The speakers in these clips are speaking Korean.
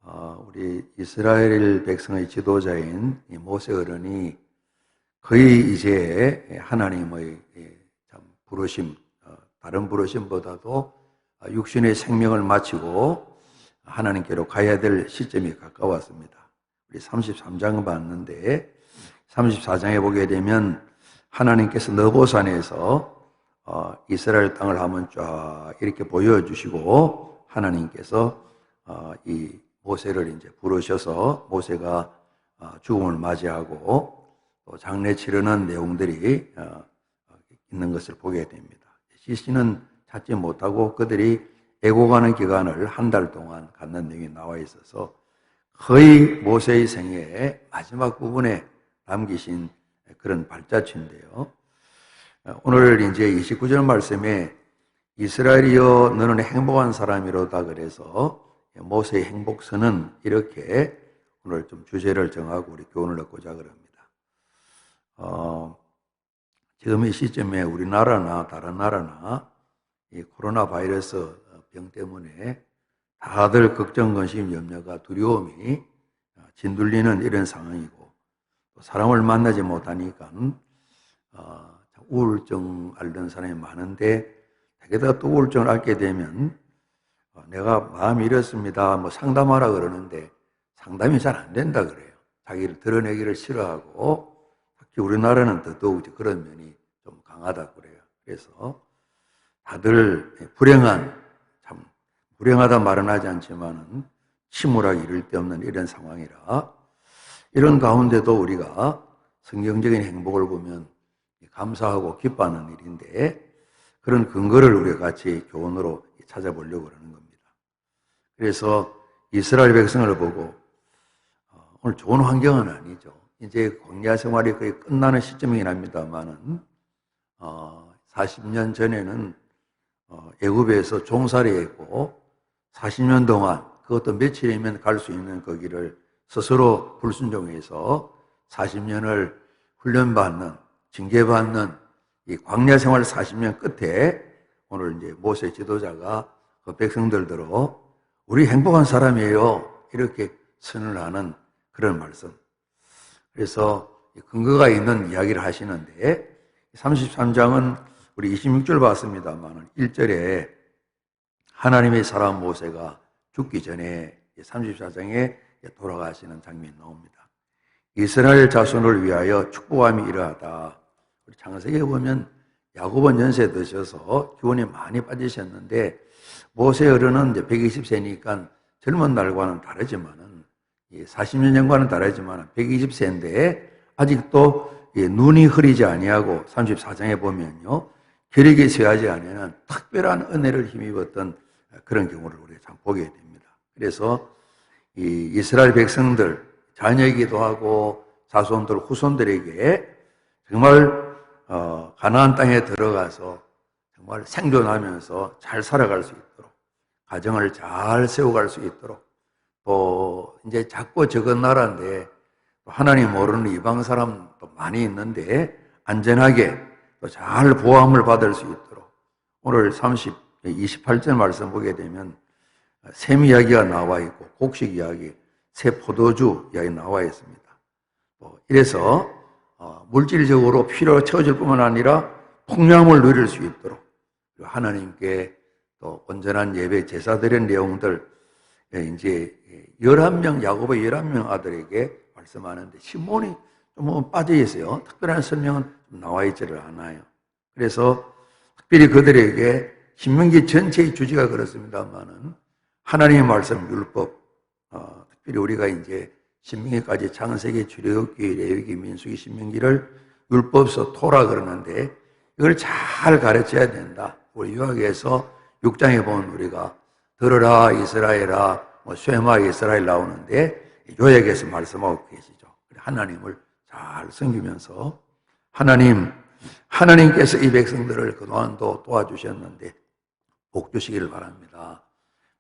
우리 이스라엘 백성의 지도자인 이 모세 어른이 거의 이제 하나님의 참 부르심, 다른 부르심보다도 육신의 생명을 마치고 하나님께로 가야 될 시점이 가까웠습니다. 우리 33장 봤는데 34장에 보게 되면 하나님께서 너보산에서 이스라엘 땅을 한번 쫙 이렇게 보여주시고 하나님께서 이 모세를 이제 부르셔서 모세가 죽음을 맞이하고 또 장례 치르는 내용들이 있는 것을 보게 됩니다. 시신은 찾지 못하고 그들이 애고가는 기간을 한 달 동안 갖는 내용이 나와 있어서 거의 모세의 생애의 마지막 부분에 남기신 그런 발자취인데요. 오늘 이제 29절 말씀에 이스라엘이여 너는 행복한 사람이로다 그래서 모세의 행복선은 이렇게 오늘 좀 주제를 정하고 우리 교훈을 얻고자 그럽니다. 지금 이 시점에 우리나라나 다른 나라나 이 코로나 바이러스 병 때문에 다들 걱정, 근심, 염려가 두려움이 진둘리는 이런 상황이고 또 사람을 만나지 못하니까 우울증 앓는 사람이 많은데 게다가 또 우울증을 앓게 되면 내가 마음이 이렇습니다. 상담하라 그러는데 상담이 잘 안 된다 그래요. 자기를 드러내기를 싫어하고 특히 우리나라는 더더욱 그런 면이 좀 강하다 그래요. 그래서 다들 참 불행하다 말은 하지 않지만은 침울하기 이를 데 없는 이런 상황이라 이런 가운데도 우리가 성경적인 행복을 보면 감사하고 기뻐하는 일인데 그런 근거를 우리가 같이 교훈으로 찾아보려고 하는 겁니다. 그래서 이스라엘 백성을 보고 오늘 좋은 환경은 아니죠. 이제 광야 생활이 거의 끝나는 시점이긴 합니다만은 40년 전에는 애굽에서 종살이했고 40년 동안 그것도 며칠이면 갈 수 있는 거기를 스스로 불순종해서 40년을 훈련받는 징계받는 이 광야 생활 40년 끝에 오늘 이제 모세 지도자가 그 백성들대로 우리 행복한 사람이에요 이렇게 선언하는 그런 말씀. 그래서 근거가 있는 이야기를 하시는데 33장은 우리 26절 봤습니다만 1절에 하나님의 사람 모세가 죽기 전에 34장에 돌아가시는 장면이 나옵니다. 이스라엘 자손을 위하여 축복함이 이러하다. 우리 창세기에 보면 야곱은 연세 드셔서 기운이 많이 빠지셨는데 모세 어른은 이제 120세니까 젊은 날과는 다르지만은 40년 전과는 다르지만 120세인데 아직도 눈이 흐리지 아니하고 34장에 보면요 결핵이 쇠하지 않는 특별한 은혜를 힘입었던 그런 경우를 우리가 참 보게 됩니다. 그래서 이 이스라엘 백성들 자녀이기도 하고 자손들 후손들에게 정말 가나안 땅에 들어가서 정말 생존하면서 잘 살아갈 수 있도록 가정을 잘 세워갈 수 있도록 또 이제 작고 적은 나라인데 하나님 모르는 이방 사람도 많이 있는데 안전하게 또 잘 보호함을 받을 수 있도록 오늘 28절 말씀 보게 되면 샘 이야기가 나와 있고 곡식 이야기, 새 포도주 이야기 나와 있습니다. 이래서 물질적으로 필요를 채워줄 뿐만 아니라 풍요함을 누릴 수 있도록 하나님께 또 온전한 예배 제사 드린 내용들 이제 11명 야곱의 11명 아들에게 말씀하는데 시몬이 좀 빠져 있어요. 특별한 설명은 나와 있지를 않아요. 그래서 특별히 그들에게 신명기 전체의 주제가 그렇습니다만은 하나님의 말씀 율법 특별히 우리가 이제 신명기까지 창세기, 출애굽기, 레위기, 민수기, 신명기를 율법서 토라 그러는데 이걸 잘 가르쳐야 된다. 우리 유학에서 6장에 보면 우리가 들으라 이스라엘아, 쇠마 이스라엘 나오는데 요약에서 말씀하고 계시죠. 하나님을 잘 섬기면서 하나님께서 이 백성들을 그동안도 도와주셨는데 복 주시기를 바랍니다.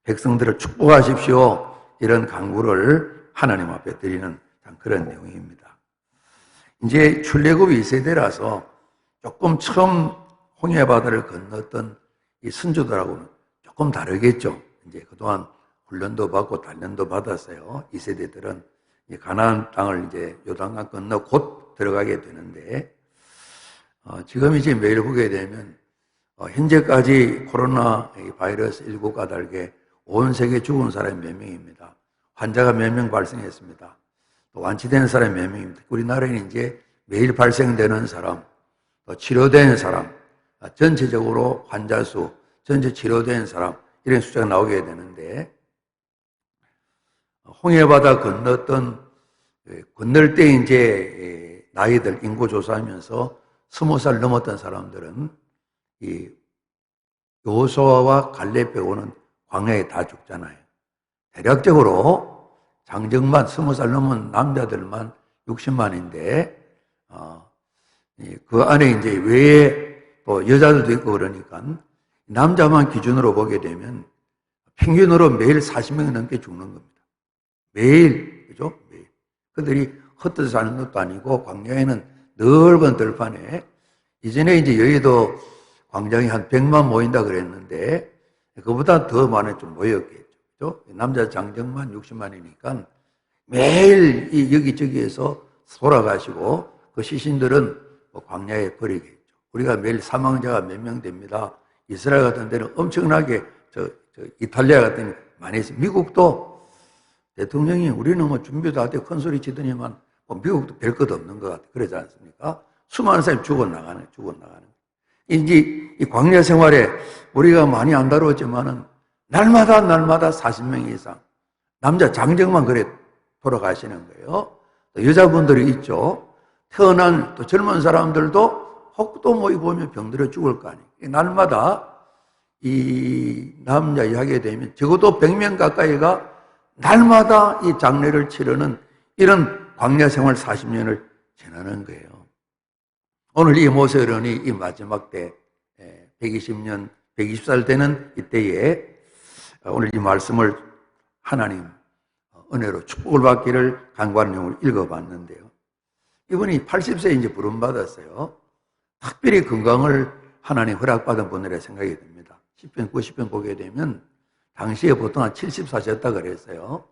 백성들을 축복하십시오. 이런 간구를 하나님 앞에 드리는 그런 내용입니다. 이제 출애굽이 2세대라서 조금 처음 홍해 바다를 건넜던 이 선조들하고는 조금 다르겠죠. 이제 그동안 훈련도 받고 단련도 받았어요. 이 세대들은 가나안 땅을 이제 요단강 건너 곧 들어가게 되는데, 지금 이제 매일 보게 되면 현재까지 코로나 바이러스 19가 달게 온 세계 죽은 사람이 몇 명입니다. 환자가 몇 명 발생했습니다. 또 완치되는 사람이 몇 명입니다. 우리나라에는 이제 매일 발생되는 사람, 또 치료된 사람, 전체적으로 환자 수, 전체 치료된 사람, 이런 숫자가 나오게 되는데, 홍해바다 건널 때 이제 나이들 인구 조사하면서 20살 넘었던 사람들은 이 여호수아와 갈렙 빼고는 광야에 다 죽잖아요. 대략적으로 장정만 20살 넘은 남자들만 60만인데 그 안에 이제 외에 또 여자들도 있고 그러니까 남자만 기준으로 보게 되면 평균으로 매일 40명이 넘게 죽는 겁니다. 매일, 그죠? 매일. 그들이 흩어져 사는 것도 아니고 광야에는 넓은 들판에 이전에 이제 여의도 광장이 한 100만 모인다 그랬는데 그보다 더 많이 좀 모였겠죠. 그죠? 남자 장정만 60만이니까 매일 이 여기저기에서 돌아가시고 그 시신들은 광야에 버리겠죠. 우리가 매일 사망자가 몇 명 됩니다. 이스라엘 같은 데는 엄청나게 이탈리아 같은 데 많이 있어요. 미국도 대통령이 우리는 뭐 준비 다 돼 큰 소리 치더니만 미국도 별 것 없는 것 같아. 그러지 않습니까? 수많은 사람이 죽어나가는. 이제 이 광야 생활에 우리가 많이 안 다루었지만은 날마다 40명 이상. 남자 장정만 그래 돌아가시는 거예요. 또 여자분들이 있죠. 태어난 또 젊은 사람들도 혹도 모이 보면 병들어 죽을 거 아니에요. 날마다 이 남자 이야기에 되면 적어도 100명 가까이가 날마다 이 장례를 치르는 이런 광야 생활 40년을 지나는 거예요. 오늘 이 모세 어른이 이 마지막 때 120년, 120살 되는 이때에 오늘 이 말씀을 하나님 은혜로 축복을 받기를 간구하는 내용을 읽어봤는데요. 이분이 80세에 이제 부름받았어요. 특별히 건강을 하나님 허락받은 분이라 생각이 듭니다. 10편, 90편 보게 되면 당시에 보통 한 74셨다 그랬어요.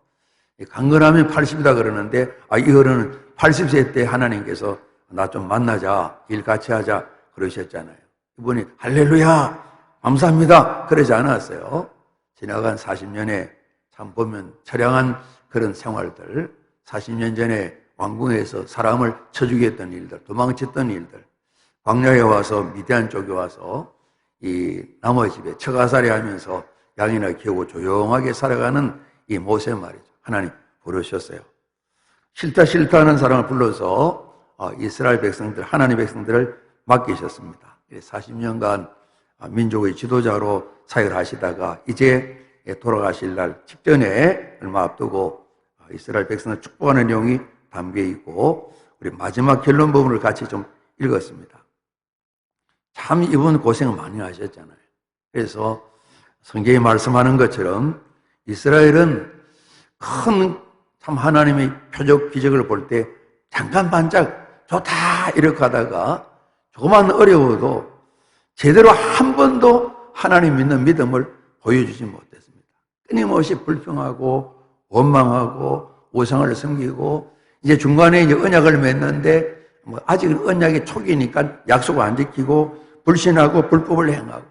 강건하면 80이다 그러는데 이 어른은 80세 때 하나님께서 나 좀 만나자, 일 같이 하자 그러셨잖아요. 이분이 할렐루야 감사합니다 그러지 않았어요. 지나간 40년에 참 보면 처량한 그런 생활들, 40년 전에 왕궁에서 사람을 쳐 죽였던 일들, 도망쳤던 일들, 광야에 와서 미디안 쪽에 와서 이 남의 집에 처가살이 하면서 양이나 키우고 조용하게 살아가는 이 모세 말이죠. 하나님 부르셨어요. 싫다 하는 사람을 불러서 이스라엘 백성들, 하나님 백성들을 맡기셨습니다. 40년간 민족의 지도자로 사역을 하시다가 이제 돌아가실 날 직전에 얼마 앞두고 이스라엘 백성을 축복하는 내용이 담겨 있고 우리 마지막 결론 부분을 같이 좀 읽었습니다. 참 이분 고생 많이 하셨잖아요. 그래서 성경이 말씀하는 것처럼 이스라엘은 큰 참 하나님의 표적 기적을 볼 때 잠깐 반짝 좋다 이렇게 하다가 조금만 어려워도 제대로 한 번도 하나님 믿는 믿음을 보여주지 못했습니다. 끊임없이 불평하고 원망하고 우상을 섬기고 이제 중간에 이제 언약을 맺는데 아직은 언약의 초기니까 약속을 안 지키고 불신하고 불법을 행하고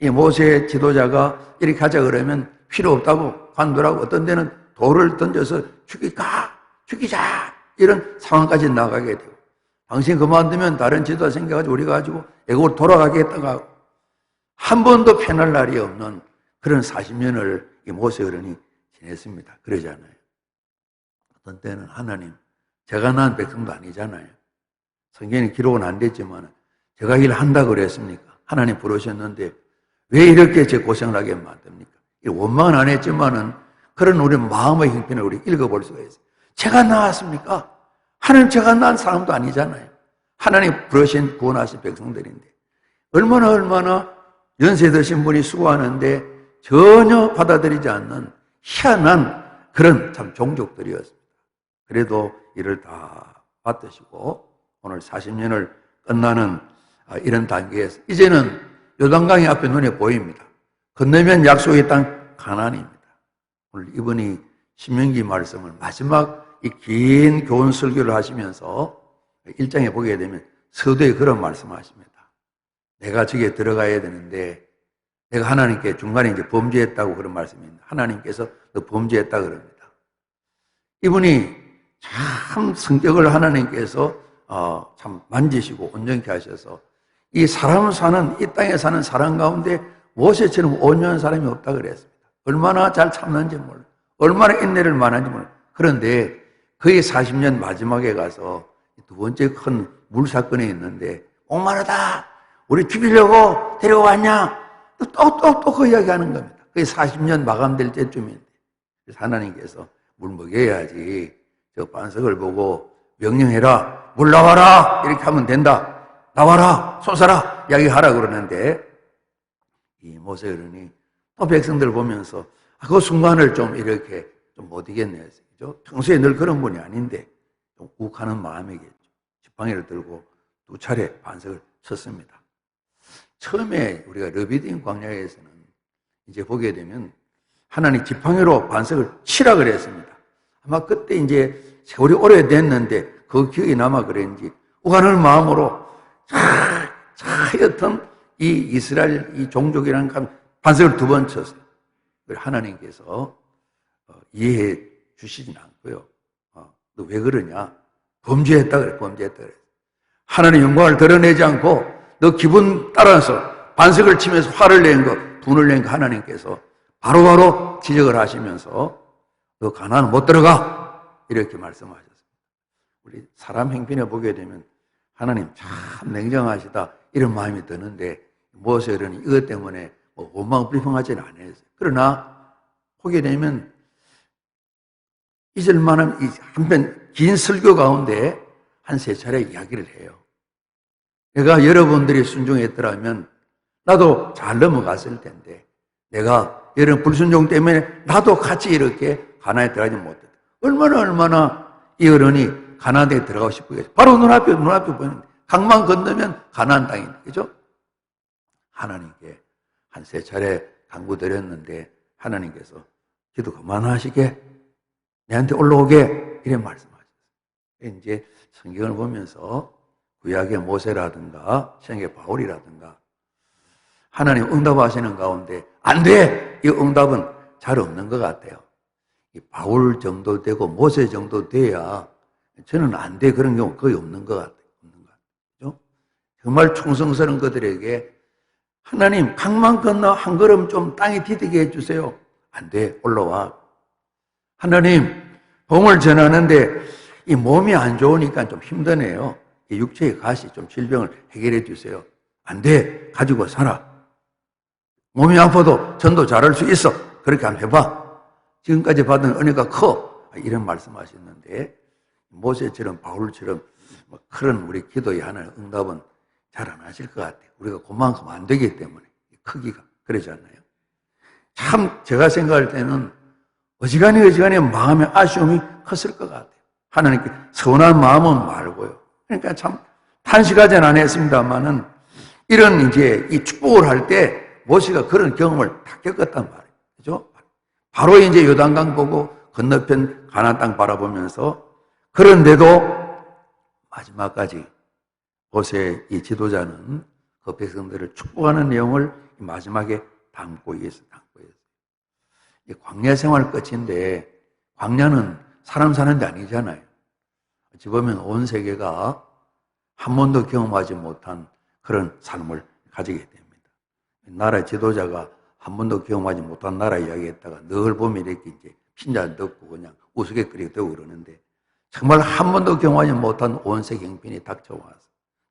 이 모세 지도자가 이렇게 하자 그러면 필요 없다고 관두라고 어떤 데는 돌을 던져서 죽이자 이런 상황까지 나가게 되고 당신 그만두면 다른 지도자 생겨가지고 우리 가지고 애국으로 돌아가겠다고 하고 한 번도 편할 날이 없는 그런 40년을 이 모세 어른이 지냈습니다. 그러잖아요. 어떤 때는 하나님 제가 낳은 백성도 아니잖아요. 성경에 기록은 안 됐지만 제가 일한다고 그랬습니까? 하나님 부르셨는데 왜 이렇게 제 고생을 하게 만듭니까? 원망은 안 했지만은 그런 우리 마음의 형편을 우리 읽어볼 수가 있어요. 제가 낳았습니까? 하나님 제가 낳은 사람도 아니잖아요. 하나님 부르신 구원하신 백성들인데 얼마나 연세 드신 분이 수고하는데 전혀 받아들이지 않는 희한한 그런 참 종족들이었습니다. 그래도 이를 다 받으시고 오늘 40년을 끝나는 이런 단계에서 이제는 요단강이 앞에 눈에 보입니다. 건너면 약속의 땅 가나안입니다. 오늘 이분이 신명기 말씀을 마지막 이 긴 교훈 설교를 하시면서 1장에 보게 되면 서두에 그런 말씀을 하십니다. 내가 저기에 들어가야 되는데 내가 하나님께 중간에 이제 범죄했다고 그런 말씀입니다. 하나님께서 너 범죄했다 그럽니다. 이분이 참 성격을 하나님께서 참 만지시고 온전케 하셔서 이 사람 사는, 이 땅에 사는 사람 가운데 모세처럼 온전한 사람이 없다 그랬습니다. 얼마나 잘 참는지 몰라. 얼마나 인내를 많은지 몰라. 그런데 거의 40년 마지막에 가서 두 번째 큰 물사건이 있는데 목마르다. 우리 죽이려고 데려왔냐? 또 그 이야기 하는 겁니다. 그게 40년 마감될 때쯤인데. 그래서 하나님께서 물 먹여야지. 저 반석을 보고 명령해라. 물 나와라. 이렇게 하면 된다. 나와라. 솟아라. 이야기하라 그러는데 이 모세어른이 또 백성들 보면서 그 순간을 좀 이렇게 좀 못 이겼네요. 그죠? 평소에 늘 그런 분이 아닌데 좀 욱하는 마음이겠죠. 지팡이를 들고 두 차례 반석을 쳤습니다. 처음에 우리가 르비딤 광야에서는 이제 보게 되면 하나님 지팡이로 반석을 치라 그랬습니다. 아마 그때 이제 세월이 오래됐는데 그 기억이 남아 그랬는지 우하는 마음으로 하여튼 이 이스라엘 이 종족이라는 반석을 두 번 쳤어요. 하나님께서 이해해 주시진 않고요. 너 왜 그러냐? 범죄했다 그래. 범죄했다 그래. 하나님의 영광을 드러내지 않고 너 기분 따라서 반석을 치면서 화를 낸 거, 분을 낸 거 하나님께서 바로바로 지적을 하시면서 너 가나안 못 들어가. 이렇게 말씀하셨습니다. 우리 사람 행편에 보게 되면 하나님 참 냉정하시다 이런 마음이 드는데 모세는 이것 때문에 원망 불평하지는 않았어요. 그러나 보게 되면 잊을 만한 이 한편 긴 설교 가운데 한 세 차례 이야기를 해요. 내가 여러분들이 순종했더라면 나도 잘 넘어갔을 텐데 내가 여러분 불순종 때문에 나도 같이 이렇게 가나안에 들어가지 못했다. 얼마나 이 어른이 가나안에 들어가고 싶겠어요. 바로 눈앞에 보이는데 강만 건너면 가나안 땅인데, 그죠? 하나님께 한 세 차례 당부드렸는데 하나님께서 기도 그만하시게 내한테 올라오게 이런 말씀하셨어요. 이제 성경을 보면서 구약의 모세라든가 신약의 바울이라든가 하나님 응답하시는 가운데 안 돼! 이 응답은 잘 없는 것 같아요. 이 바울 정도 되고 모세 정도 돼야 저는 안 돼 그런 경우 거의 없는 것 같아요. 그렇죠? 정말 충성스러운 그들에게 하나님 강만 건너 한 걸음 좀 땅에 디디게 해주세요. 안 돼, 올라와. 하나님 복음을 전하는데 이 몸이 안 좋으니까 좀 힘드네요. 이 육체의 가시 좀 질병을 해결해 주세요. 안 돼, 가지고 살아. 몸이 아파도 전도 잘할 수 있어. 그렇게 한번 해봐. 지금까지 받은 은혜가 커. 이런 말씀하셨는데 모세처럼 바울처럼 그런 우리 기도에 하나의 응답은 잘 안 하실 것 같아요. 우리가 그만큼 안 되기 때문에 크기가 그러지 않나요? 참 제가 생각할 때는 어지간히 마음의 아쉬움이 컸을 것 같아요. 하나님께 서운한 마음은 말고요. 그러니까 참 탄식하지는 않았습니다만은 이런 이제 이 축복을 할 때 모세가 그런 경험을 다 겪었단 말이에요. 그죠? 바로 이제 요단강 보고 건너편 가나안 땅 바라보면서 그런데도 마지막까지 모세 이 지도자는 그 백성들을 축복하는 내용을 마지막에 담고 있어요. 이 광야 생활 끝인데 광야는 사람 사는 데 아니잖아요. 어찌 보면 온 세계가 한 번도 경험하지 못한 그런 삶을 가지게 됩니다. 나라 지도자가 한 번도 경험하지 못한 나라 이야기했다가 늘 보면 이렇게 이제 핀잔 듣고 그냥 우스갯거리가 되고 그러는데 정말 한 번도 경험하지 못한 온 세계 형편이 닥쳐와서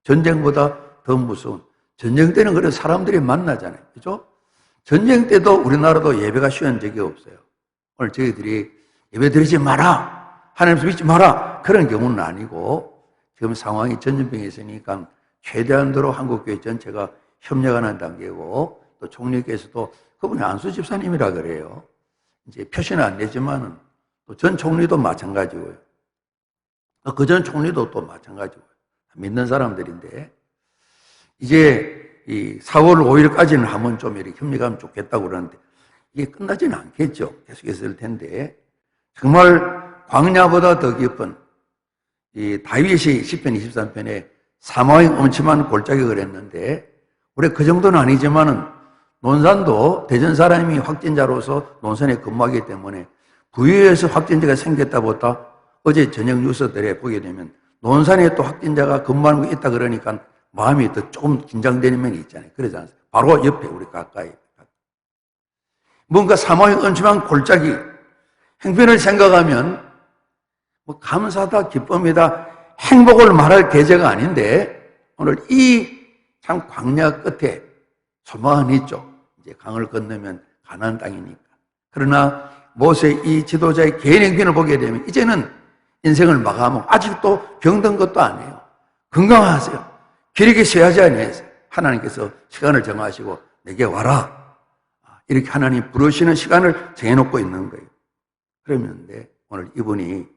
전쟁보다 더 무서운 전쟁 때는 그런 사람들이 만나잖아요. 그죠? 전쟁 때도 우리나라도 예배가 쉬운 적이 없어요. 오늘 저희들이 예배 드리지 마라. 하나님 믿지 마라. 그런 경우는 아니고 지금 상황이 전염병이 있으니까 최대한도로 한국교회 전체가 협력하는 단계고 또 총리께서도 그분이 안수 집사님이라 그래요. 이제 표시는 안 되지만은 또 전 총리도 마찬가지고요. 그 전 총리도 또 마찬가지고요. 믿는 사람들인데 이제 이 4월 5일까지는 하면 좀 이렇게 협력하면 좋겠다고 그러는데 이게 끝나지는 않겠죠. 계속 있을 텐데 정말 광야보다 더 깊은 이 다윗이 시편 23편에 사망의 엄침한 골짜기를 했는데 우리 그 정도는 아니지만은 논산도 대전 사람이 확진자로서 논산에 근무하기 때문에 부위에서 확진자가 생겼다 보다 어제 저녁 뉴스들에 보게 되면 논산에 또 확진자가 근무하는 게 있다 그러니까 마음이 더 조금 긴장되는 면이 있잖아요. 그러지 않습니까? 바로 옆에 우리 가까이. 뭔가 사망의 엄침한 골짜기 행편을 생각하면 뭐 감사다, 기쁨이다, 행복을 말할 계제가 아닌데 오늘 이 참 광야 끝에 소망은 있죠. 이제 강을 건너면 가나안 땅이니까. 그러나 모세 이 지도자의 개인 행편을 보게 되면 이제는 인생을 마감하고 아직도 병든 것도 아니에요. 건강하세요. 길게 쉬어야지 아니겠어요. 하나님께서 시간을 정하시고 내게 와라. 이렇게 하나님 부르시는 시간을 정해놓고 있는 거예요. 그러는데 오늘 이분이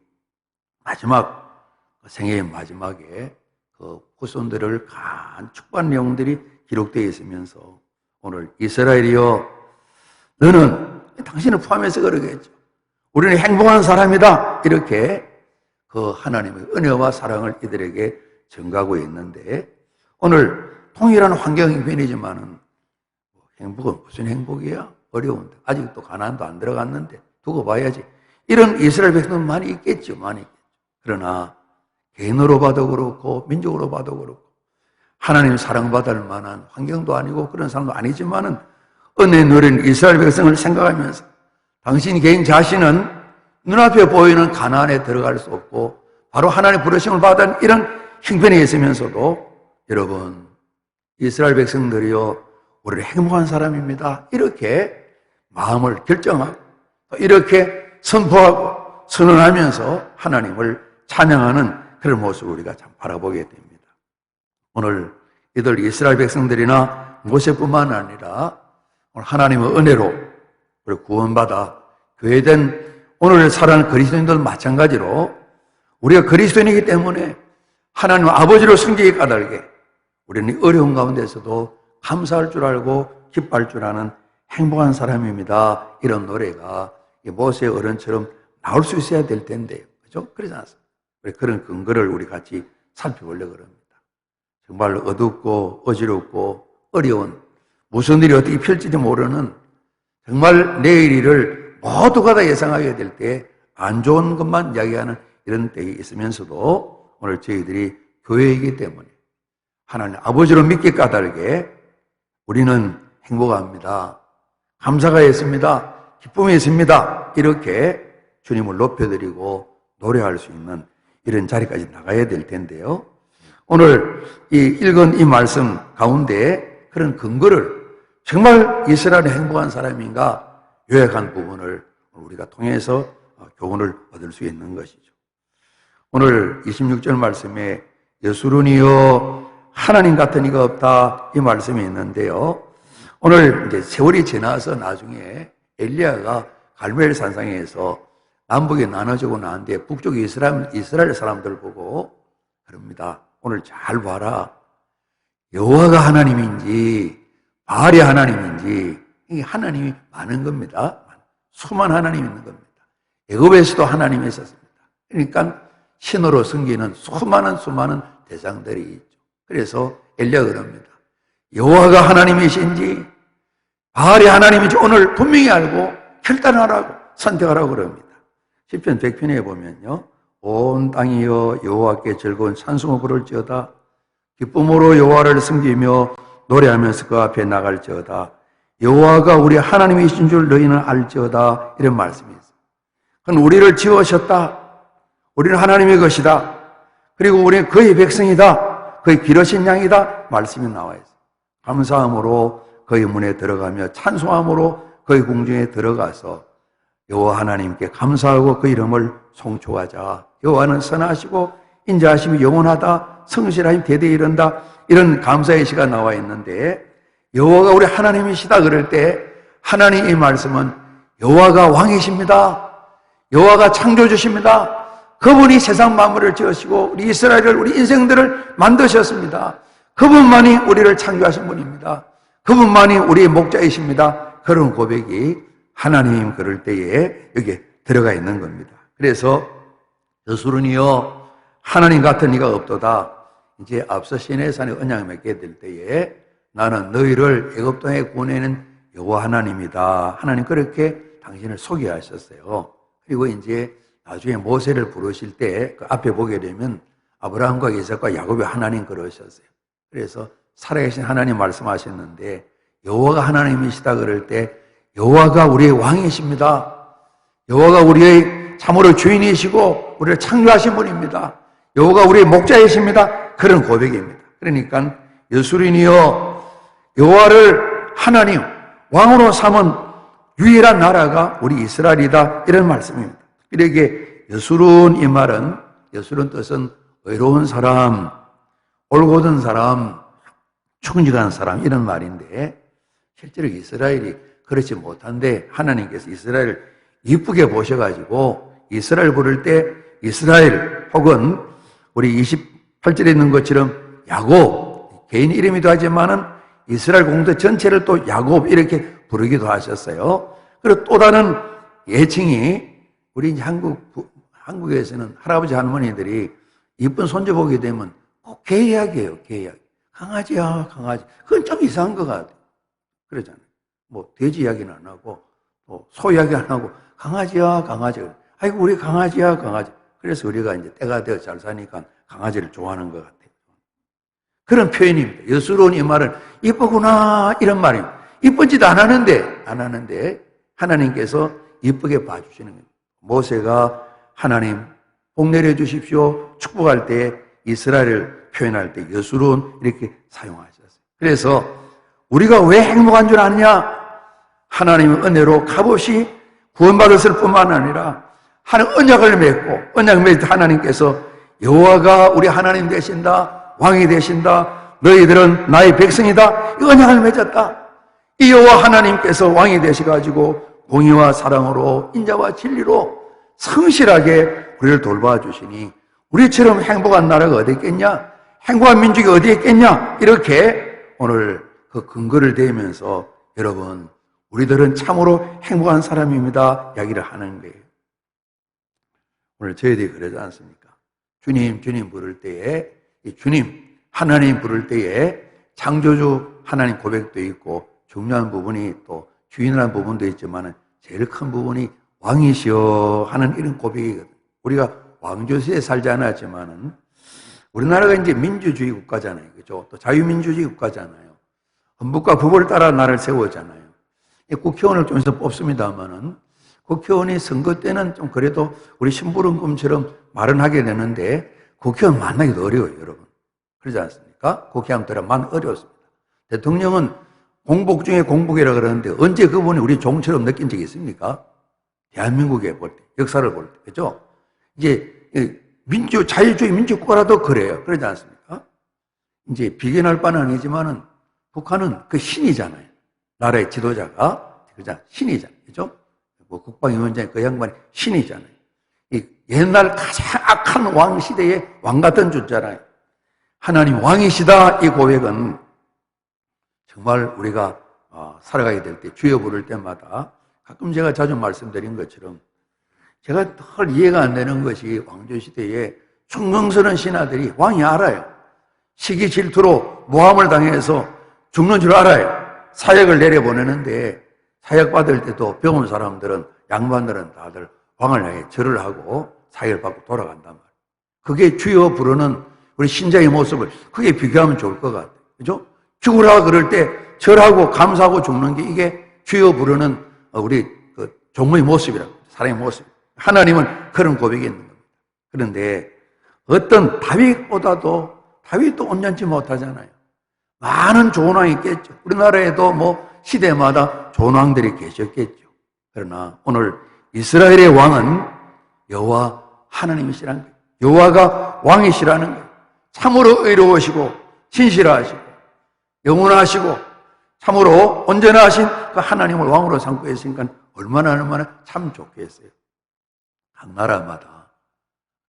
마지막 생애의 마지막에 그 후손들을 간 축복한 내용들이 기록되어 있으면서 오늘 이스라엘이여 너는 당신을 포함해서 그러겠죠. 우리는 행복한 사람이다. 이렇게 그 하나님의 은혜와 사랑을 이들에게 전가하고 있는데 오늘 통일한 환경 형편이지만은 행복은 무슨 행복이야? 어려운데 아직도 가나안도 안 들어갔는데 두고 봐야지. 이런 이스라엘 백성은 많이 있겠죠. 많이 있겠죠. 그러나 개인으로 봐도 그렇고 민족으로 봐도 그렇고 하나님 사랑받을 만한 환경도 아니고 그런 사람도 아니지만은 은혜 누린 이스라엘 백성을 생각하면서 당신 개인 자신은 눈앞에 보이는 가나안에 들어갈 수 없고 바로 하나님의 부르심을 받은 이런 형편에 있으면서도 여러분 이스라엘 백성들이요 우리는 행복한 사람입니다. 이렇게 마음을 결정하고 이렇게 선포하고 선언하면서 하나님을 찬양하는 그런 모습을 우리가 참 바라보게 됩니다. 오늘 이들 이스라엘 백성들이나 모세뿐만 아니라 오늘 하나님의 은혜로 우리 구원받아 교회된 오늘 살아가는 그리스도인들 마찬가지로 우리가 그리스도인이기 때문에 하나님 아버지로 섬기기 까닭에 우리는 어려운 가운데서도 감사할 줄 알고 기뻐할 줄 아는 행복한 사람입니다. 이런 노래가 모세의 어른처럼 나올 수 있어야 될 텐데요. 그죠? 그러지 않습니까? 그런 근거를 우리 같이 살펴보려고 합니다. 정말 어둡고 어지럽고 어려운 무슨 일이 어떻게 펼칠지 모르는 정말 내일 일을 모두가 다 예상하게 될 때 안 좋은 것만 이야기하는 이런 때에 있으면서도 오늘 저희들이 교회이기 때문에 하나님 아버지로 믿기 까닭에 우리는 행복합니다. 감사가 있습니다. 기쁨이 있습니다. 이렇게 주님을 높여드리고 노래할 수 있는 이런 자리까지 나가야 될 텐데요. 오늘 읽은 이 말씀 가운데 그런 근거를 정말 이스라엘이 행복한 사람인가 요약한 부분을 우리가 통해서 교훈을 얻을 수 있는 것이죠. 오늘 26절 말씀에 여수론이여 하나님 같은 이가 없다 이 말씀이 있는데요. 오늘 이제 세월이 지나서 나중에 엘리야가 갈멜 산상에서 남북에 나눠지고 나는데 북쪽 이스라엘 사람들 보고 그럽니다. 오늘 잘 봐라. 여호와가 하나님인지 바알이 하나님인지 이게 하나님이 많은 겁니다. 수많은 하나님이 있는 겁니다. 애굽에서도 하나님이 있었습니다. 그러니까 신으로 섬기는 수많은 대상들이 있죠. 그래서 엘리야가 그럽니다. 여호와가 하나님이신지 바알이 하나님인지 오늘 분명히 알고 결단하라고 선택하라고 그럽니다. 시편 100편에 보면요. 온 땅이여 여호와께 즐거운 찬송을 부를지어다. 기쁨으로 여호와를 섬기며 노래하면서 그 앞에 나갈지어다. 여호와가 우리 하나님이신 줄 너희는 알지어다. 이런 말씀이 있어요. 그건 우리를 지으셨다. 우리는 하나님의 것이다. 그리고 우리는 그의 백성이다. 그의 기르신 양이다. 말씀이 나와 있어요. 감사함으로 그의 문에 들어가며 찬송함으로 그의 궁중에 들어가서 여호와 하나님께 감사하고 그 이름을 송축하자. 여호와는 선하시고 인자하심이 영원하다. 성실하심 대대에 이른다. 이런 감사의 시가 나와 있는데 여호와가 우리 하나님이시다 그럴 때 하나님의 말씀은 여호와가 왕이십니다. 여호와가 창조주십니다. 그분이 세상 만물을 지으시고 우리 이스라엘을 우리 인생들을 만드셨습니다. 그분만이 우리를 창조하신 분입니다. 그분만이 우리의 목자이십니다. 그런 고백이 하나님 그럴 때에 여기에 들어가 있는 겁니다. 그래서 여수론이여 하나님 같은 이가 없도다. 이제 앞서 시내산에 언약을 맺게 될 때에 나는 너희를 애굽 땅에 구원하는 여호와 하나님이다. 하나님 그렇게 당신을 소개하셨어요. 그리고 이제 나중에 모세를 부르실 때 그 앞에 보게 되면 아브라함과 이삭과 야곱의 하나님 그러셨어요. 그래서 살아계신 하나님 말씀하셨는데 여호와가 하나님이시다 그럴 때 여호와가 우리의 왕이십니다. 여호와가 우리의 참으로 주인이시고 우리를 창조하신 분입니다. 여호와가 우리의 목자이십니다. 그런 고백입니다. 그러니까 여수린이여 여호와를 하나님 왕으로 삼은 유일한 나라가 우리 이스라엘이다. 이런 말씀입니다. 이렇게 여수른 이 말은 여수른 뜻은 의로운 사람, 올곧은 사람, 충직한 사람 이런 말인데 실제로 이스라엘이 그렇지 못한데 하나님께서 이스라엘을 이쁘게 보셔가지고 이스라엘 부를 때 이스라엘 혹은 우리 28절에 있는 것처럼 야곱 개인 이름이기도 하지만은 이스라엘 공도 전체를 또 야곱 이렇게 부르기도 하셨어요. 그리고 또 다른 예칭이 우리 이제 한국에서는 할아버지 할머니들이 이쁜 손주 보게 되면 꼭 개이야기예요. 개이야기. 강아지야 강아지. 그건 좀 이상한 것 같아요. 그러잖아요. 뭐 돼지 이야기는 안 하고 소 이야기 안 하고 강아지야 강아지. 아이고 우리 강아지야 강아지. 그래서 우리가 이제 때가 되어 잘 사니까 강아지를 좋아하는 것 같아요. 그런 표현입니다. 여수로운 이 말은 이쁘구나 이런 말입니다. 이쁘지도 안 하는데 하나님께서 이쁘게 봐주시는 거예요. 모세가 하나님 복 내려주십시오 축복할 때 이스라엘을 표현할 때 여수로운 이렇게 사용하셨어요. 그래서 우리가 왜 행복한 줄 아느냐? 하나님의 은혜로 값없이 구원받았을 뿐만 아니라 하나님 언약을 맺고 언약을 맺을 때 하나님께서 여호와가 우리 하나님 되신다 왕이 되신다 너희들은 나의 백성이다 이 언약을 맺었다. 이 여호와 하나님께서 왕이 되셔가지고 공의와 사랑으로 인자와 진리로 성실하게 우리를 돌봐주시니 우리처럼 행복한 나라가 어디 있겠냐? 행복한 민족이 어디 있겠냐? 이렇게 오늘 그 근거를 대면서 여러분 우리들은 참으로 행복한 사람입니다 이야기를 하는 거예요. 오늘 저희들이 그러지 않습니까? 주님 주님 부를 때에 이 주님 하나님 부를 때에 창조주 하나님 고백도 있고 중요한 부분이 또 주인이라는 부분도 있지만 제일 큰 부분이 왕이시여 하는 이런 고백이거든요. 우리가 왕조시대에 살지 않았지만은 우리나라가 이제 민주주의 국가잖아요. 그죠? 또 자유민주주의 국가잖아요. 헌법과 법을 따라 나라를 세우잖아요. 국회의원을 좀 있어 뽑습니다만은 국회의원이 선거 때는 좀 그래도 우리 심부름금처럼 말은 하게 되는데 국회의원 만나기도 어려워요, 여러분. 그러지 않습니까? 국회의원 들어만 어려웠습니다. 대통령은 공복 중에 공복이라 그러는데 언제 그분이 우리 종처럼 느낀 적이 있습니까? 대한민국에 볼 때, 역사를 볼 때, 그죠? 이제 자유주의 민주국가라도 그래요. 그러지 않습니까? 이제 비견할 바는 아니지만은 북한은 그 신이잖아요. 나라의 지도자가 그죠? 신이잖아요. 그죠? 뭐 국방위원장이 그 양반이 신이잖아요. 이 옛날 가장 악한 왕 시대의 왕 같은 존재잖아요. 하나님 왕이시다 이 고백은 정말 우리가 살아가게 될 때 주여 부를 때마다 가끔 제가 자주 말씀드린 것처럼 제가 덜 이해가 안 되는 것이 왕조시대에 충성스러운 신하들이 왕이 알아요. 시기 질투로 모함을 당해서 죽는 줄 알아요. 사역을 내려보내는데 사역 받을 때도 병원 사람들은 양반들은 다들 왕을 향해 절을 하고 사역을 받고 돌아간단 말이에요. 그게 주여 부르는 우리 신자의 모습을 그게 비교하면 좋을 것 같아요. 그죠? 죽으라 그럴 때 절하고 감사하고 죽는 게 이게 주여 부르는 우리 그 종의 모습이라고 사람의 모습. 하나님은 그런 고백이 있는 겁니다. 그런데 어떤 다윗도 온전치 못하잖아요. 많은 좋은 왕이 있겠죠. 우리나라에도 뭐 시대마다 좋은 왕들이 계셨겠죠. 그러나 오늘 이스라엘의 왕은 여호와 하나님이시라는 거예요. 여호와가 왕이시라는 거예요. 참으로 의로우시고 신실하시고 영원하시고 참으로 온전하신 그 하나님을 왕으로 삼고 있으니까 얼마나 참 좋겠어요. 각 나라마다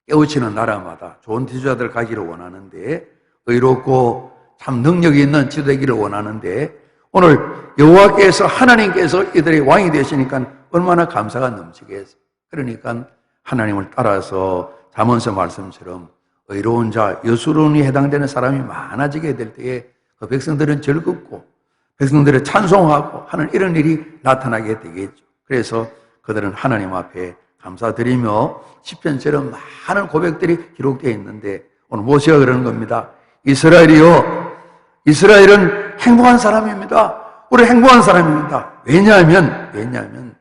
깨우치는 나라마다 좋은 지도자들 가기를 원하는데 의롭고 참 능력이 있는 지도되기를 원하는데 오늘 여호와께서 하나님께서 이들의 왕이 되시니까 얼마나 감사가 넘치겠어요. 그러니까 하나님을 따라서 잠언서 말씀처럼 의로운 자, 여수론이 해당되는 사람이 많아지게 될 때에 그 백성들은 즐겁고 백성들을 찬송하고 하는 이런 일이 나타나게 되겠죠. 그래서 그들은 하나님 앞에 감사드리며 시편처럼 많은 고백들이 기록되어 있는데 오늘 모세가 그러는 겁니다. 이스라엘이요, 이스라엘은 행복한 사람입니다. 우리 행복한 사람입니다. 왜냐하면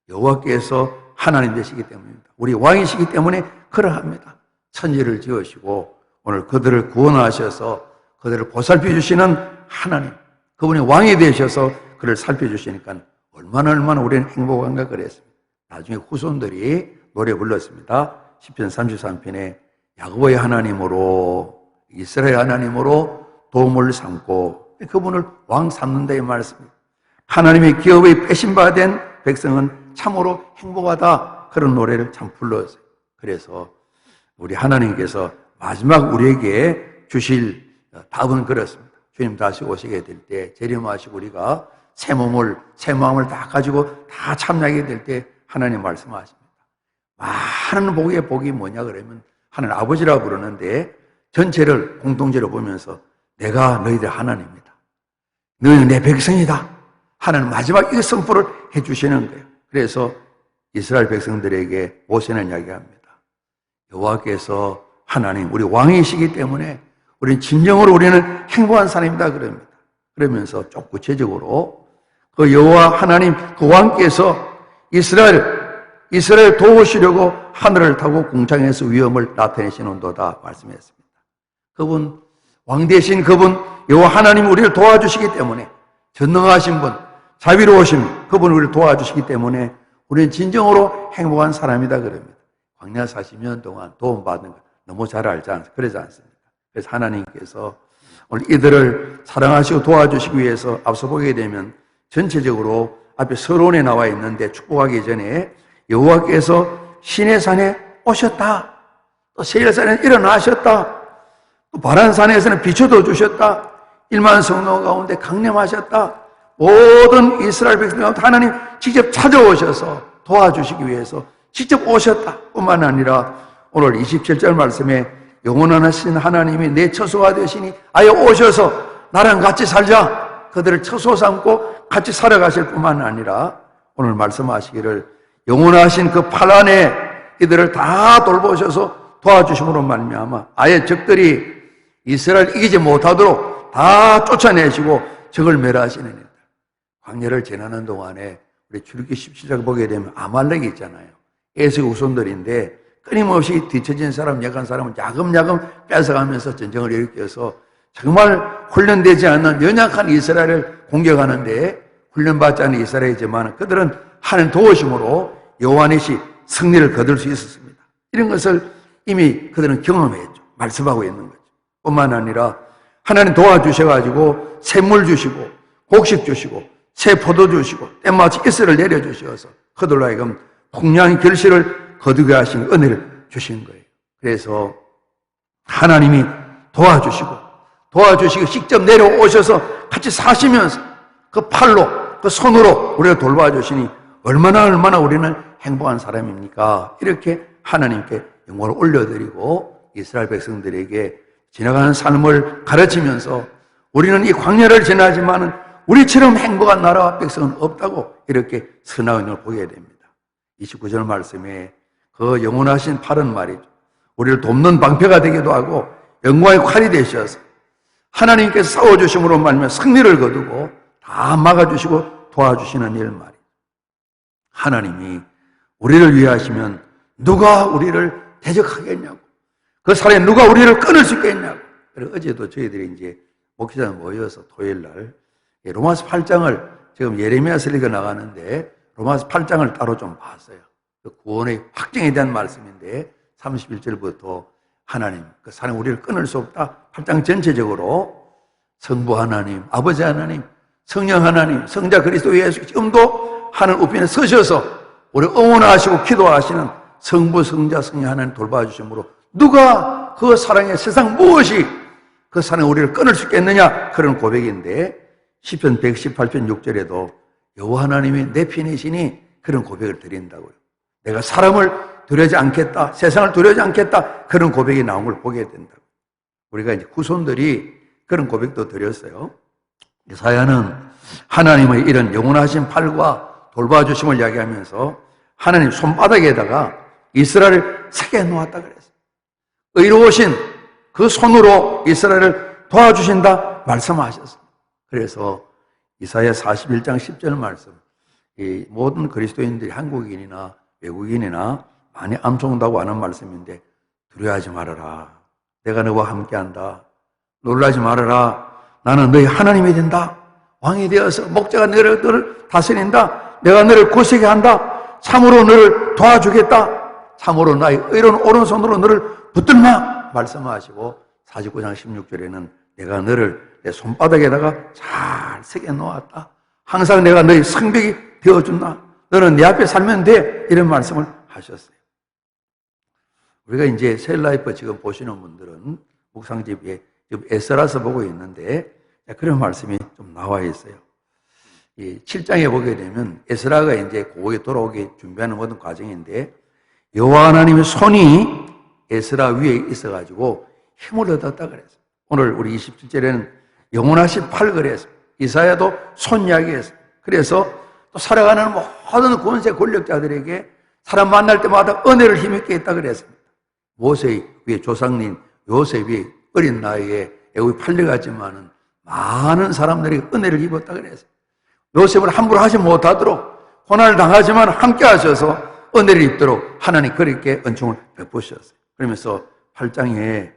여호와께서 하나님 되시기 때문입니다. 우리 왕이시기 때문에 그러합니다. 천지를 지으시고 오늘 그들을 구원하셔서 그들을 보살펴 주시는 하나님, 그분이 왕이 되셔서 그를 살펴주시니까 얼마나 우리는 행복한가 그랬습니다. 나중에 후손들이 노래 불렀습니다. 시편 33편에 야곱의 하나님으로, 이스라엘 하나님으로 도움을 삼고 그분을 왕 삼는다 이 말씀입니다. 하나님의 기업에 빼신바된 백성은 참으로 행복하다, 그런 노래를 참 불렀어요. 그래서 우리 하나님께서 마지막 우리에게 주실 답은 그렇습니다. 주님 다시 오시게 될 때 재림하시고 우리가 새 몸을, 새 마음을 다 가지고 다 참여하게 될 때 하나님 말씀하십니다. 많은 복의 복이 뭐냐 그러면 하나님 아버지라고 부르는데 전체를 공동체로 보면서 내가 너희들 하나님이다, 너희는 내 백성이다 하나님 마지막 이 선포를 해주시는 거예요. 그래서 이스라엘 백성들에게 모세는 이야기합니다. 여호와께서 하나님, 우리 왕이시기 때문에 우리는 진정으로 우리는 행복한 사람이다 그럽니다. 그러면서 좀 구체적으로 그 여호와 하나님 그 왕께서 이스라엘 도우시려고 하늘을 타고 궁창에서 위엄을 나타내시는도다 말씀했습니다. 그분 왕 되신 그분 여호와 하나님 우리를 도와주시기 때문에, 전능하신 분, 자비로우신 그분 우리를 도와주시기 때문에 우리는 진정으로 행복한 사람이다 그럽니다. 광야 40년 동안 도움받는 거 너무 잘 알지 않습니까? 그러지 않습니까? 그래서 하나님께서 오늘 이들을 사랑하시고 도와주시기 위해서 앞서 보게 되면 전체적으로 앞에 서론에 나와 있는데 축복하기 전에 여호와께서 시내산에 오셨다, 또 세일산에 일어나셨다, 또 바란산에서는 비춰도 주셨다, 1만 성도 가운데 강림하셨다, 모든 이스라엘 백성 가운데 하나님 직접 찾아오셔서 도와주시기 위해서 직접 오셨다 뿐만 아니라 오늘 27절 말씀에 영원하신 하나님이 내 처소가 되시니 아예 오셔서 나랑 같이 살자, 그들을 처소 삼고 같이 살아가실 뿐만 아니라 오늘 말씀하시기를 영원하신 그 팔 안에 이들을 다 돌보셔서 도와주심으로 말미암아 아예 적들이 이스라엘 이기지 못하도록 다 쫓아내시고 적을 멸하시는 일. 광야를 지나는 동안에 우리 출애굽기 17장 보게 되면 아말렉이 있잖아요. 에서의 후손들인데 끊임없이 뒤처진 사람, 약한 사람을 야금야금 뺏어가면서 전쟁을 일으켜서 정말 훈련되지 않는 연약한 이스라엘을 공격하는데 훈련받지 않은 이스라엘이지만 그들은 하나님 도우심으로 여호와니시 승리를 거둘 수 있었습니다. 이런 것을 이미 그들은 경험했죠. 말씀하고 있는 거죠. 뿐만 아니라 하나님 도와주셔가지고 샘물 주시고 곡식 주시고 새 포도 주시고 때마치 이슬을 내려주셔서 그들로 하여금 풍요한 결실을 거두게 하신 은혜를 주신 거예요. 그래서 하나님이 도와주시고 직접 내려오셔서 같이 사시면서 그 팔로 그 손으로 우리를 돌봐주시니 얼마나 우리는 행복한 사람입니까? 이렇게 하나님께 영광을 올려드리고 이스라엘 백성들에게 지나가는 삶을 가르치면서 우리는 이 광야를 지나지만은 우리처럼 행복한 나라와 백성은 없다고 이렇게 선한 을 보게 됩니다. 29절 말씀에 그 영원하신 팔은 말이죠. 우리를 돕는 방패가 되기도 하고 영광의 칼이 되셔서 하나님께서 싸워주심으로 말미암아 승리를 거두고 다 막아주시고 도와주시는 일 말이죠. 하나님이 우리를 위하시면 누가 우리를 대적하겠냐고, 그 사람이 누가 우리를 끊을 수 있겠냐고. 그래서 어제도 저희들이 이제 목회자 모여서 토요일 날 로마서 8장을 지금 예레미야서 읽어 나가는데 로마서 8장을 따로 좀 봤어요. 그 구원의 확정에 대한 말씀인데 31절부터 하나님, 그 사람 우리를 끊을 수 없다. 8장 전체적으로 성부 하나님, 아버지 하나님, 성령 하나님, 성자 그리스도 예수 지금도 하늘 우편에 서셔서 우리 응원하시고 기도하시는 성부, 성자, 성령 하나님 돌봐주심으로 누가 그 사랑의 세상 무엇이 그 사랑에 우리를 끊을 수 있겠느냐, 그런 고백인데 시편 118편 6절에도 여호와 하나님이 내 편이시니 그런 고백을 드린다고요. 내가 사람을 두려워하지 않겠다, 세상을 두려워하지 않겠다, 그런 고백이 나온 걸 보게 된다고. 우리가 이제 후손들이 그런 고백도 드렸어요. 이사야는 하나님의 이런 영원하신 팔과 돌봐주심을 이야기하면서 하나님 손바닥에다가 이스라엘을 새겨 놓았다 그랬어요. 의로우신 그 손으로 이스라엘을 도와주신다 말씀하셨어요. 그래서 이사야 41장 10절 말씀, 이 모든 그리스도인들이 한국인이나 외국인이나 많이 암송한다고 하는 말씀인데, 두려워하지 말아라. 내가 너와 함께한다. 놀라지 말아라. 나는 너희 하나님이 된다. 왕이 되어서 목자가 너를 다스린다. 내가 너를 굳세게 한다. 참으로 너를 도와주겠다. 참으로 나의 의로운 오른손으로 너를 붙들마 말씀하시고, 49장 16절에는 내가 너를 내 손바닥에다가 잘 새겨 놓았다. 항상 내가 너의 성벽이 되어준다. 너는 내 앞에 살면 돼. 이런 말씀을 하셨어요. 우리가 이제 셀라이프 지금 보시는 분들은 묵상집에 지금 에스라서 보고 있는데 그런 말씀이 좀 나와 있어요. 이 7장에 보게 되면 에스라가 이제 고국에 돌아오기 준비하는 모든 과정인데, 여호와 하나님의 손이 에스라 위에 있어가지고 힘을 얻었다 그랬어요. 오늘 우리 27절에는 영원하신 팔 그랬어요. 이사야도 손 이야기했어요. 그래서 또 살아가는 모든 권세 권력자들에게 사람 만날 때마다 은혜를 힘있게 했다 그랬습니다. 모세 위에 조상님 요셉 위에 어린 나이에 애굽에 팔려갔지만은 많은 사람들이 은혜를 입었다 그랬어요. 요셉을 함부로 하지 못하도록 고난을 당하지만 함께 하셔서 은혜를 입도록 하나님 그렇게 은총을 베푸셨어요. 그러면서 8장에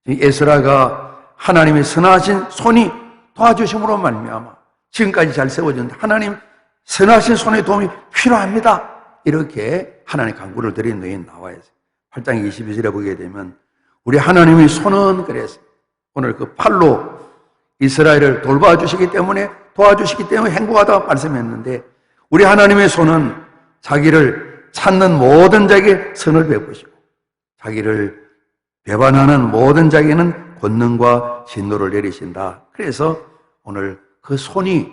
에스라가 하나님의 선하신 손이 도와주심으로 말미암아 지금까지 잘 세워졌는데 하나님 선하신 손의 도움이 필요합니다. 이렇게 하나님 간구를 드린 내용이 나와 있어요. 8장 22절에 보게 되면 우리 하나님의 손은 그랬어요. 오늘 그 팔로 이스라엘을 돌봐주시기 때문에 도와주시기 때문에 행복하다고 말씀했는데, 우리 하나님의 손은 자기를 찾는 모든 자에게 선을 베푸시고 자기를 배반하는 모든 자에게는 권능과 진노를 내리신다. 그래서 오늘 그 손이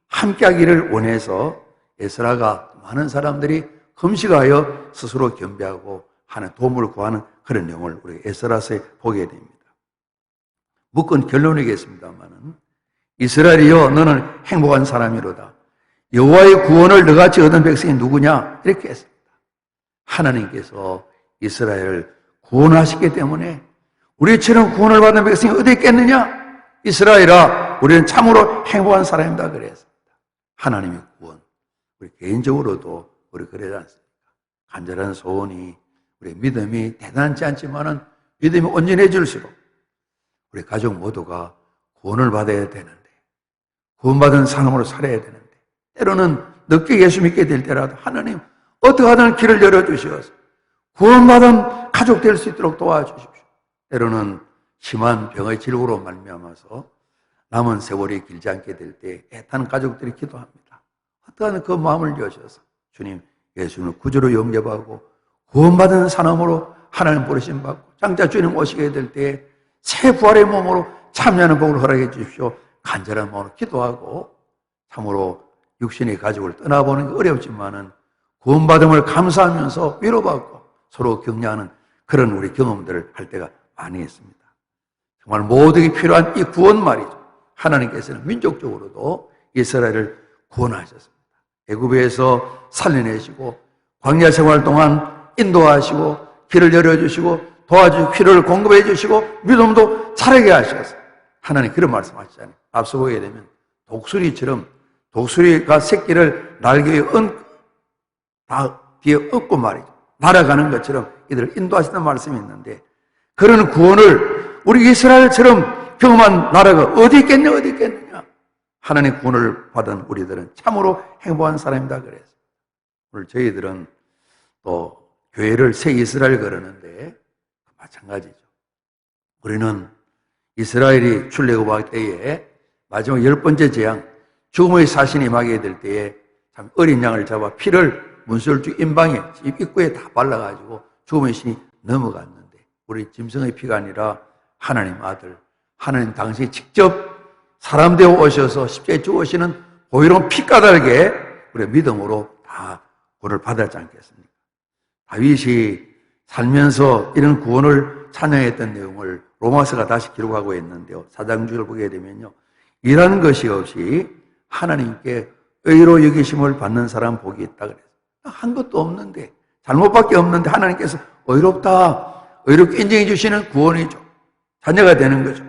함께하기를 원해서 에스라가 많은 사람들이 금식하여 스스로 겸비하고 하는 도움을 구하는 그런 내용을 우리 에스라서에 보게 됩니다. 묶은 결론이겠습니다만은, 이스라엘이여 너는 행복한 사람이로다. 여호와의 구원을 너같이 얻은 백성이 누구냐? 이렇게 했습니다. 하나님께서 이스라엘을 구원하시기 때문에 우리처럼 구원을 받은 백성이 어디 있겠느냐? 이스라엘아, 우리는 참으로 행복한 사람이다 그랬습니다. 하나님의 구원, 우리 개인적으로도 우리 그러지 않습니까? 간절한 소원이, 우리 믿음이 대단치 않지만은 믿음이 온전해질수록 우리 가족 모두가 구원을 받아야 되는데, 구원받은 사람으로 살아야 되는데, 때로는 늦게 예수 믿게 될 때라도 하나님 어떻게 하든 길을 열어주시어서 구원받은 가족 될 수 있도록 도와주십시오. 때로는 심한 병의 질고로 말미암아서 남은 세월이 길지 않게 될 때 애타는 가족들이 기도합니다. 어떻게 하든 그 마음을 여셔서 주님, 예수님을 구주로 영접하고 구원받은 사람으로 하나님 부르심 받고 장차 주님 오시게 될 때 새 부활의 몸으로 참여하는 복을 허락해 주십시오. 간절한 마음으로 기도하고, 참으로 육신의 가족을 떠나보는 게 어렵지만은 구원받음을 감사하면서 위로받고 서로 격려하는 그런 우리 경험들을 할 때가 많이 있습니다. 정말 모두에게 필요한 이 구원 말이죠. 하나님께서는 민족적으로도 이스라엘을 구원하셨습니다. 애굽에서 살려내시고 광야 생활 동안 인도하시고 길을 열어주시고 도와주시고 필요를 공급해 주시고 믿음도 자라게 하셔서 하나님 그런 말씀하시잖아요. 앞서 보게 되면 독수리처럼, 독수리가 새끼를 날개에 뒤에 얹고 말이죠. 날아가는 것처럼 이들을 인도하시는 말씀이 있는데, 그런 구원을 우리 이스라엘처럼 경험한 나라가 어디 있겠느냐? 하나님의 구원을 받은 우리들은 참으로 행복한 사람이다 그래서 오늘 저희들은 또 교회를 새 이스라엘 그러는데 마찬가지죠. 우리는 이스라엘이 출애굽할 때에 마지막 10번째 재앙, 죽음의 사신이 임하게 될 때에 참 어린 양을 잡아 피를 문설주 임방에 집 입구에 다 발라가지고 죽음의 신이 넘어갔는데, 우리 짐승의 피가 아니라 하나님 아들, 하나님 당신이 직접 사람 되어 오셔서 십자가에 죽으시는 보혈은 피 까닭에 우리 믿음으로 다 다 구원을 받았지 않겠습니까? 다윗이 살면서 이런 구원을 찬양했던 내용을 로마서가 다시 기록하고 있는데요. 4장 6절을 보게 되면요. 일하는 것이 없이 하나님께 의로 여기심을 받는 사람 복이 있다 그랬어요. 한 것도 없는데, 잘못밖에 없는데 하나님께서 의롭다, 의롭게 인정해 주시는 구원이죠. 자녀가 되는 거죠.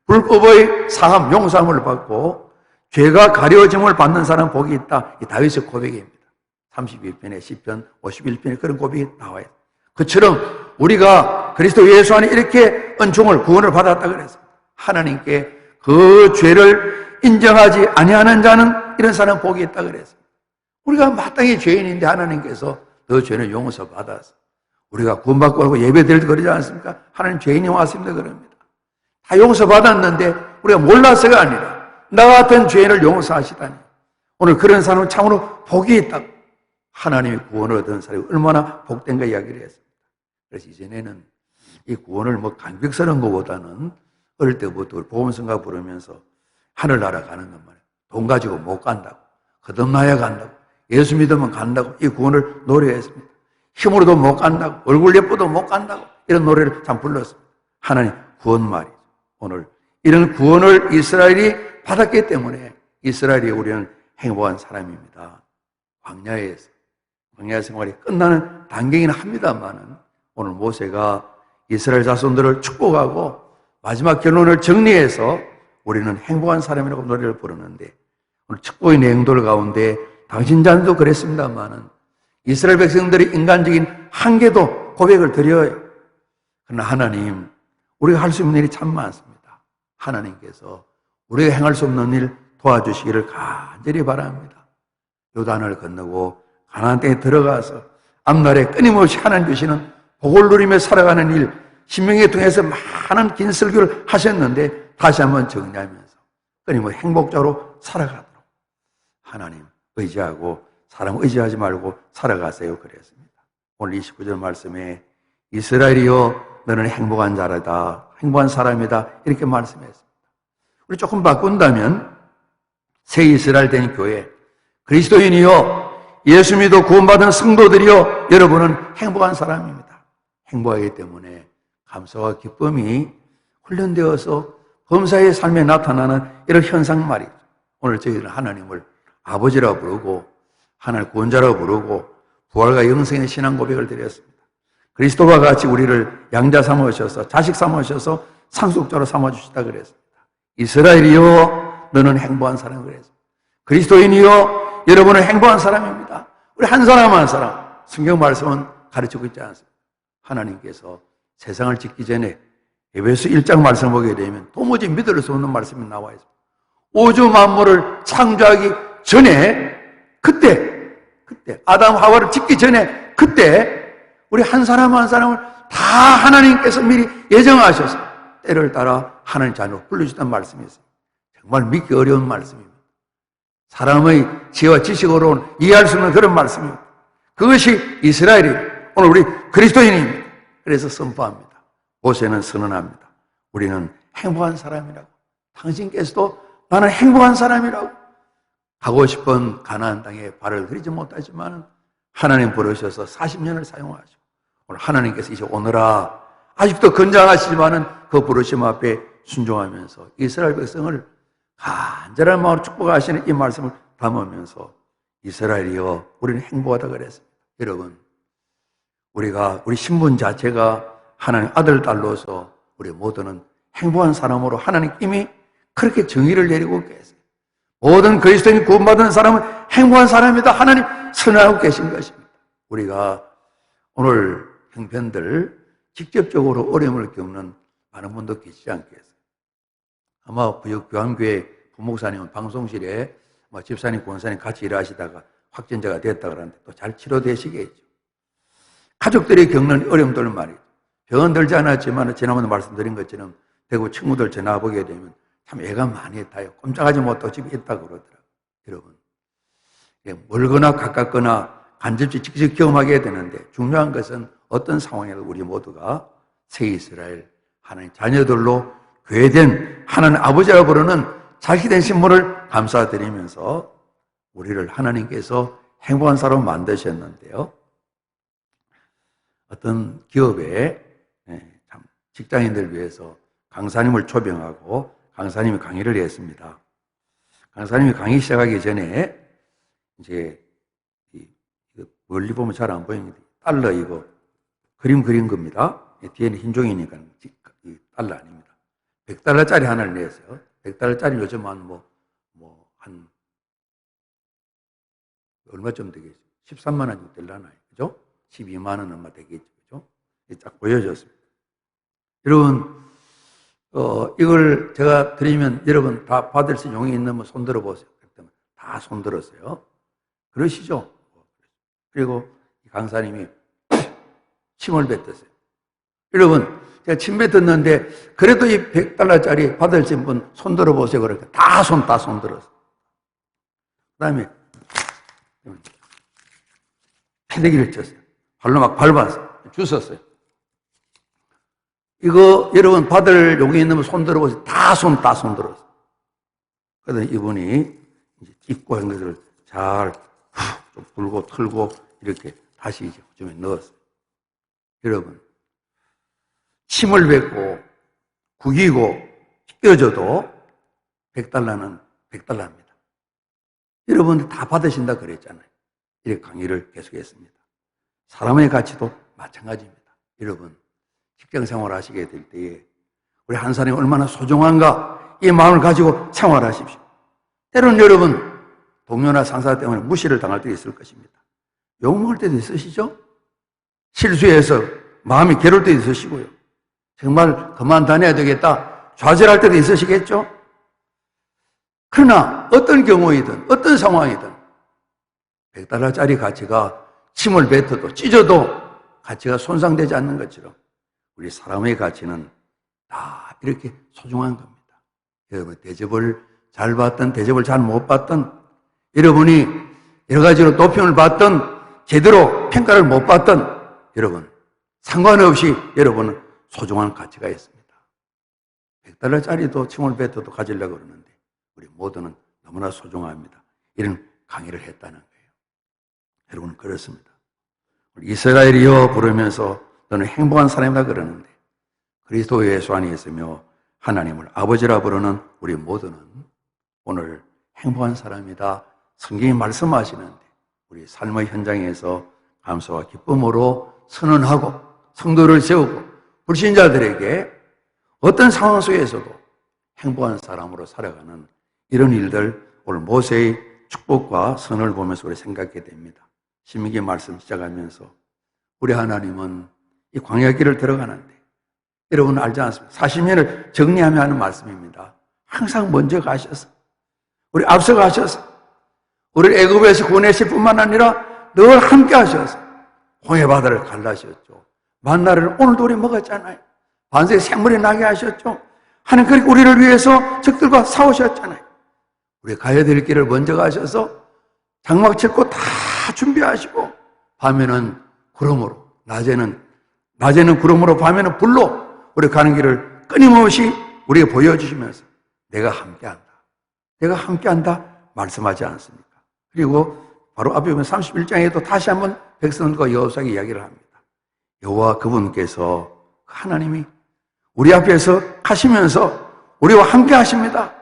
불법의 사함, 용서함을 받고 죄가 가려짐을 받는 사람 복이 있다. 이 다윗의 고백입니다. 32편에 시편 51편에 그런 고백이 나와요. 그처럼 우리가 그리스도 예수 안에 이렇게 은총을, 구원을 받았다 그랬습니다. 하나님께 그 죄를 인정하지 아니하는 자는 이런 사람 복이 있다 그랬습니다. 우리가 마땅히 죄인인데 하나님께서 너 죄는 용서받아서 우리가 구원받고 하고 예배드릴 때 그러지 않습니까? 하나님 죄인이 왔습니다 그럽니다. 다 용서받았는데 우리가 몰라서가 아니라 나 같은 죄인을 용서하시다니 오늘 그런 사람은 참으로 복이 있다고 하나님의 구원을 얻은 사람이 얼마나 복된가 이야기를 했습니다. 그래서 이전에는 이 구원을 뭐 감격스러운 것보다는 어릴 때부터 보험성가 부르면서 하늘나라 가는 것만 돈 가지고 못 간다고, 거듭나야 간다고, 예수 믿으면 간다고 이 구원을 노래했습니다. 힘으로도 못 간다고, 얼굴 예뻐도 못 간다고 이런 노래를 참 불렀습니다. 하나님 구원 말이죠. 오늘 이런 구원을 이스라엘이 받았기 때문에 이스라엘이 우리는 행복한 사람입니다. 광야 생활이 끝나는 단계이긴 합니다만은 오늘 모세가 이스라엘 자손들을 축복하고 마지막 결론을 정리해서 우리는 행복한 사람이라고 노래를 부르는데 오늘 축복의 내용들 가운데 당신 자녀도 그랬습니다만은 이스라엘 백성들의 인간적인 한계도 고백을 드려요. 그러나 하나님, 우리가 할 수 있는 일이 참 많습니다. 하나님께서 우리가 행할 수 없는 일 도와주시기를 간절히 바랍니다. 요단을 건너고 가나안 땅에 들어가서 앞날에 끊임없이 하나님 주시는 복을 누리며 살아가는 일, 신명기를 통해서 많은 긴 설교를 하셨는데 다시 한번 정리하면서 끊임없이 행복자로 살아가도록 하나님 의지하고 사람 의지하지 말고 살아가세요 그랬습니다. 오늘 29절 말씀에 이스라엘이여 너는 행복한 자라다, 행복한 사람이다 이렇게 말씀했습니다. 우리 조금 바꾼다면 새 이스라엘 된 교회, 그리스도인이여 예수 믿어 구원받은 성도들이여 여러분은 행복한 사람입니다. 행복하기 때문에 감사와 기쁨이 훈련되어서 범사의 삶에 나타나는 이런 현상 말이죠. 오늘 저희들은 하나님을 아버지라고 부르고 하나님 구원자라고 부르고 부활과 영생의 신앙 고백을 드렸습니다. 그리스도와 같이 우리를 양자 삼으셔서 자식 삼으셔서 상속자로 삼아주시다 그랬습니다. 이스라엘이여 너는 행복한 사람이 그랬습니다. 그리스도인이여 여러분은 행복한 사람입니다. 우리 한 사람 한 사람 성경 말씀은 가르치고 있지 않습니다. 하나님께서 세상을 짓기 전에 에베소 1장 말씀을 보게 되면 도무지 믿을 수 없는 말씀이 나와 있습니다. 우주 만물을 창조하기 전에 그때 아담 하와를 짓기 전에 그때 우리 한 사람 한 사람을 다 하나님께서 미리 예정하셔서 때를 따라 하나님 자녀로 불러주셨다는 말씀이 있어요. 정말 믿기 어려운 말씀입니다. 사람의 지혜와 지식으로는 이해할 수 없는 그런 말씀입니다. 그것이 이스라엘이 오늘 우리 그리스도인입니다. 그래서 선포합니다. 모세는 선언합니다. 우리는 행복한 사람이라고. 당신께서도 나는 행복한 사람이라고. 가고 싶은 가나안 땅에 발을 들이지 못하지만 하나님 부르셔서 40년을 사용하시고 오늘 하나님께서 이제 오너라 아직도 건장하시지만은 그 부르심 앞에 순종하면서 이스라엘 백성을 간절한 마음으로 축복하시는 이 말씀을 담으면서 이스라엘이여 우리는 행복하다 그랬습니다. 여러분 우리 신분 자체가 하나님 아들 딸로서 우리 모두는 행복한 사람으로 하나님 이미 그렇게 정의를 내리고 계세요. 모든 그리스도인 구원받은 사람은 행복한 사람이다. 하나님 선언하고 계신 것입니다. 우리가 오늘 형편들 직접적으로 어려움을 겪는 많은 분도 계시지 않겠어요? 아마 교환교회 부목사님은 방송실에 집사님, 권사님 같이 일하시다가 확진자가 됐다 그러는데 또 잘 치료되시겠죠. 가족들이 겪는 어려움들 말이죠. 병원 들지 않았지만 지난번에 말씀드린 것처럼 대구 친구들 전화 보게 되면 참 애가 많이 타요. 꼼짝하지 못하고 집에 있다고 그러더라고요. 여러분 멀거나 가깝거나 간접적 직접 경험하게 되는데 중요한 것은 어떤 상황에도 우리 모두가 새 이스라엘 하나님 자녀들로 교회된 하나님 아버지라고 부르는 자식된 신분을 감사드리면서 우리를 하나님께서 행복한 사람을 만드셨는데요. 어떤 기업에 직장인들 위해서 강사님을 초빙하고 강사님이 강의를 했습니다. 강사님이 강의 시작하기 전에 이제 멀리 보면 잘 안 보입니다. 달러 이거 그림 그린 겁니다. 뒤에는 흰 종이니까 달러 아닙니다. 100달러짜리 하나를 냈어요. 100달러짜리 요즘 한 얼마쯤 되겠죠? 13만 원 정도 되려나요? 그죠? 12만 원 얼마 되겠죠? 그죠? 딱 보여줬습니다. 여러분, 이걸 제가 드리면 여러분 다 받을 수 용이 있는 분 손 들어보세요. 그랬더니 다 손 들었어요. 그러시죠? 그리고 강사님이 침을 뱉었어요. 여러분, 제가 침 뱉었는데 그래도 이 100달러짜리 받으신 분 손 들어보세요. 그러니까 다 손 들었어요. 그 다음에 패대기를 쳤어요. 발로 막 밟았어요. 주웠어요. 이거 여러분 받을 용이 있는 분 손 들어보세요. 다 손 들었어요. 그래서 이분이 이제 입고 한 것을 잘 좀 불고 털고 이렇게 다시 이제 좀 넣었어요. 여러분, 침을 뱉고 구기고 찢겨져도 100달러는 100달러입니다. 여러분 다 받으신다 그랬잖아요. 이렇게 강의를 계속했습니다. 사람의 가치도 마찬가지입니다. 여러분, 직장 생활 하시게 될 때에 우리 한 사람이 얼마나 소중한가 이 마음을 가지고 생활하십시오. 때로는 여러분 동료나 상사 때문에 무시를 당할 때도 있을 것입니다. 욕먹을 때도 있으시죠? 실수해서 마음이 괴로울 때도 있으시고요. 정말 그만 다녀야 되겠다 좌절할 때도 있으시겠죠? 그러나 어떤 경우이든 어떤 상황이든 100달러짜리 가치가 침을 뱉어도 찢어도 가치가 손상되지 않는 것처럼 우리 사람의 가치는 다 이렇게 소중한 겁니다. 여러분 대접을 잘 받든 대접을 잘 못 받든 여러분이 여러 가지로 높임을 받든 제대로 평가를 못 받든 여러분 상관없이 여러분은 소중한 가치가 있습니다. 100달러짜리도 침을 뱉어도 가지려고 그러는데 우리 모두는 너무나 소중합니다. 이런 강의를 했다는 거예요. 여러분 그렇습니다. 이스라엘이여 부르면서 너는 행복한 사람이다 그러는데 그리스도 예수 안에 있으며 하나님을 아버지라 부르는 우리 모두는 오늘 행복한 사람이다. 성경이 말씀하시는데 우리 삶의 현장에서 감사와 기쁨으로 선언하고 성도를 세우고 불신자들에게 어떤 상황 속에서도 행복한 사람으로 살아가는 이런 일들 오늘 모세의 축복과 선을 보면서 우리 생각하게 됩니다. 신명기 말씀 시작하면서 우리 하나님은 이 광야 길을 들어가는데 여러분 알지 않습니까? 40년을 정리하며 하는 말씀입니다. 항상 먼저 가셔서 우리 앞서 가셔서 우리를 애굽에서 구원하실 뿐만 아니라 늘 함께 하셔서 홍해 바다를 갈라셨죠. 만나를 오늘도 우리 먹었잖아요. 반석에 생물이 나게 하셨죠. 하나님 그렇게 우리를 위해서 적들과 싸우셨잖아요. 우리 가야 될 길을 먼저 가셔서 장막 쳤고 다 준비하시고 밤에는 구름으로 낮에는 구름으로 밤에는 불로 우리 가는 길을 끊임없이 우리에게 보여주시면서 내가 함께한다 말씀하지 않습니까? 그리고 바로 앞에 보면 31장에도 다시 한번 백성들과 여호수아에게 이야기를 합니다. 여호와 그분께서 하나님이 우리 앞에서 가시면서 우리와 함께 하십니다.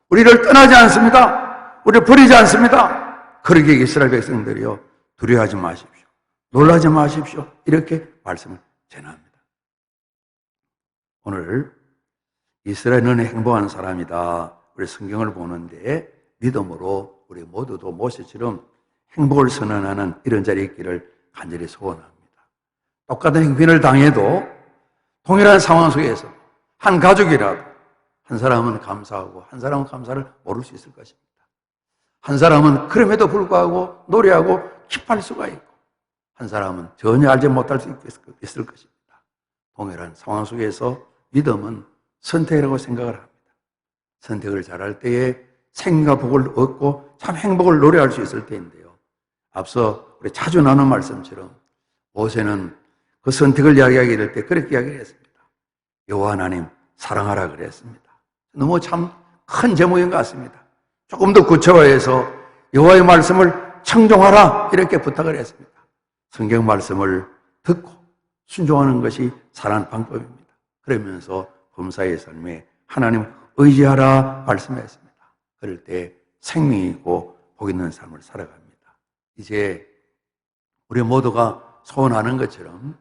우리를 떠나지 않습니다. 우리를 버리지 않습니다. 그러기에 이스라엘 백성들이요 두려워하지 마십시오. 놀라지 마십시오. 이렇게 말씀을 전합니다. 오늘 이스라엘은 행복한 사람이다. 우리 성경을 보는데 믿음으로 우리 모두도 모세처럼 행복을 선언하는 이런 자리에 있기를 간절히 소원합니다. 똑같은 행편을 당해도 동일한 상황 속에서 한 가족이라도 한 사람은 감사하고 한 사람은 감사를 모를 수 있을 것입니다. 한 사람은 그럼에도 불구하고 노래하고 기뻐할 수가 있고 한 사람은 전혀 알지 못할 수 있을 것입니다. 동일한 상황 속에서 믿음은 선택이라고 생각을 합니다. 선택을 잘할 때에 생명과 복을 얻고 참 행복을 노래할 수 있을 때인데요. 앞서 우리 자주 나눈 말씀처럼 모세는 그 선택을 이야기하게 될 때 그렇게 이야기를 했습니다. 여호와 하나님 사랑하라 그랬습니다. 너무 참 큰 제목인 것 같습니다. 조금 더 구체화해서 여호와의 말씀을 청종하라 이렇게 부탁을 했습니다. 성경 말씀을 듣고 순종하는 것이 살아가는 방법입니다. 그러면서 범사의 삶에 하나님 의지하라 말씀했습니다. 그럴 때 생명이 있고 복 있는 삶을 살아갑니다. 이제 우리 모두가 소원하는 것처럼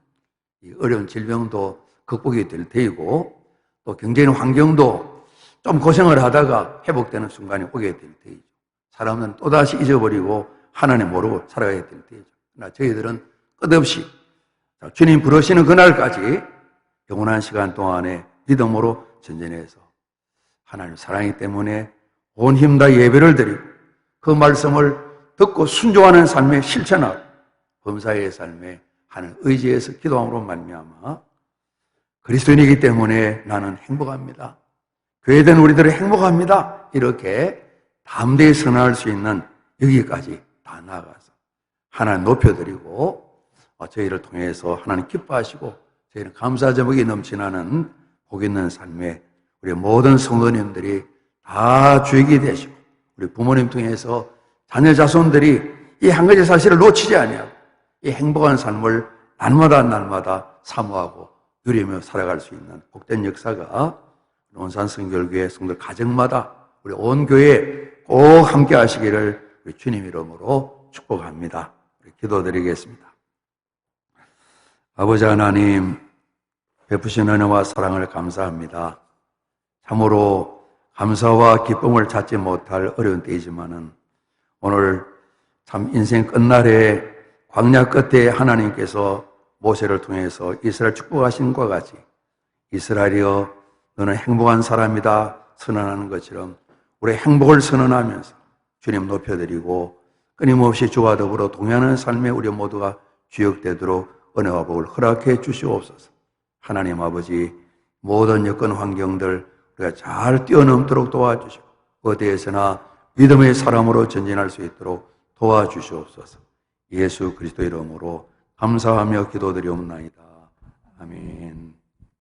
이 어려운 질병도 극복이 될 테이고 또 경제적 환경도 좀 고생을 하다가 회복되는 순간이 오게 될 테이죠. 사람은 또다시 잊어버리고 하나님 모르고 살아가야 될 테이죠. 그러나 저희들은 끝없이 주님 부르시는 그날까지 영원한 시간 동안에 믿음으로 전진해서 하나님 사랑이기 때문에 온 힘 다 예배를 드리고 그 말씀을 듣고 순종하는 삶에 실천하고 범사의 삶에 하는 의지에서 기도함으로 말미암아 그리스도인이기 때문에 나는 행복합니다. 교회된 우리들은 행복합니다. 이렇게 담대히 선언할 수 있는 여기까지 다 나아가서 하나님 높여드리고 저희를 통해서 하나님 기뻐하시고 저희는 감사 제목이 넘치나는 복 있는 삶에 우리 모든 성도님들이 다 주역이 되시고 우리 부모님 통해서 자녀 자손들이 이 한 가지 사실을 놓치지 아니하고 이 행복한 삶을 날마다 사모하고 누리며 살아갈 수 있는 복된 역사가 온산성결교회 성도 가정마다 우리 온 교회에 꼭 함께 하시기를 우리 주님 이름으로 축복합니다. 우리 기도드리겠습니다. 아버지 하나님, 베푸신 은혜와 사랑을 감사합니다. 참으로 감사와 기쁨을 찾지 못할 어려운 때이지만은 오늘 참 인생 끝날에 광야 끝에 하나님께서 모세를 통해서 이스라엘 축복하신 것과 같이 이스라엘이여 너는 행복한 사람이다 선언하는 것처럼 우리의 행복을 선언하면서 주님 높여드리고 끊임없이 주와 더불어 동행하는 삶에 우리 모두가 주역되도록 은혜와 복을 허락해 주시옵소서. 하나님 아버지 모든 여건 환경들 우리가 잘 뛰어넘도록 도와주시고 어디에서나 믿음의 사람으로 전진할 수 있도록 도와주시옵소서. 예수 그리스도 이름으로 감사하며 기도드리옵나이다. 아멘.